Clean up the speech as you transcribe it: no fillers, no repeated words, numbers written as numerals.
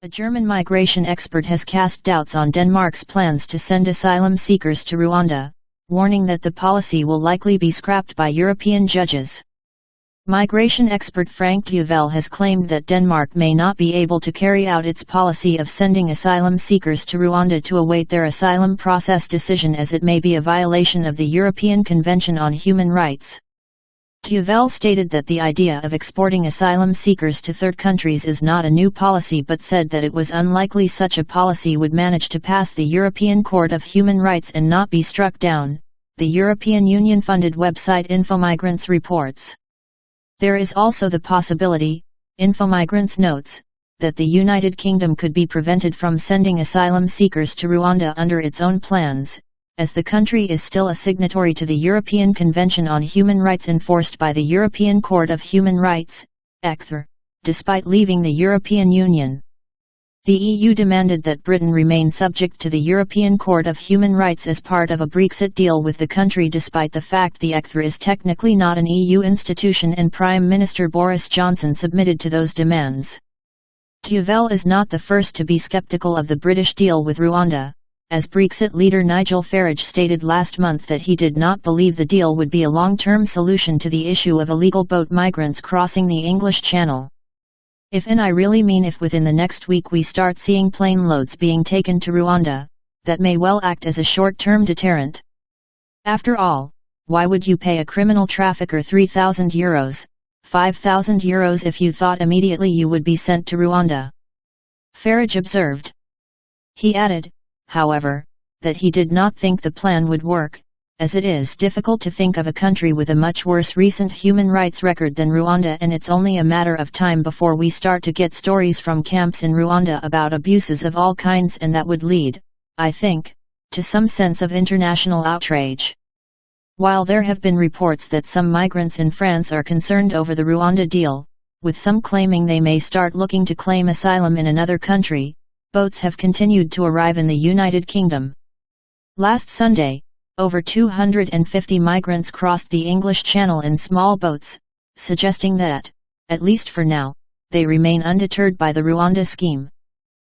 A German migration expert has cast doubts on Denmark's plans to send asylum seekers to Rwanda, warning that the policy will likely be scrapped by European judges. Migration expert Franck Düvell has claimed that Denmark may not be able to carry out its policy of sending asylum seekers to Rwanda to await their asylum process decision, as it may be a violation of the European Convention on Human Rights. Düvell stated that the idea of exporting asylum seekers to third countries is not a new policy, but said that it was unlikely such a policy would manage to pass the European Court of Human Rights and not be struck down, the European Union-funded website InfoMigrants reports. There is also the possibility, InfoMigrants notes, that the United Kingdom could be prevented from sending asylum seekers to Rwanda under its own plans, as the country is still a signatory to the European Convention on Human Rights enforced by the European Court of Human Rights, ECtHR, despite leaving the European Union. The EU demanded that Britain remain subject to the European Court of Human Rights as part of a Brexit deal with the country, despite the fact the ECtHR is technically not an EU institution and Prime Minister Boris Johnson submitted to those demands. Düvell is not the first to be sceptical of the British deal with Rwanda, as Brexit leader Nigel Farage stated last month that he did not believe the deal would be a long-term solution to the issue of illegal boat migrants crossing the English Channel. If, and I really mean if, within the next week we start seeing plane loads being taken to Rwanda, that may well act as a short-term deterrent. After all, why would you pay a criminal trafficker €3,000, €5,000 if you thought immediately you would be sent to Rwanda? Farage observed. He added, however, that he did not think the plan would work, as it is difficult to think of a country with a much worse recent human rights record than Rwanda, and it's only a matter of time before we start to get stories from camps in Rwanda about abuses of all kinds, and that would lead, I think, to some sense of international outrage. While there have been reports that some migrants in France are concerned over the Rwanda deal, with some claiming they may start looking to claim asylum in another country, boats have continued to arrive in the United Kingdom. Last Sunday, over 250 migrants crossed the English Channel in small boats, suggesting that, at least for now, they remain undeterred by the Rwanda scheme.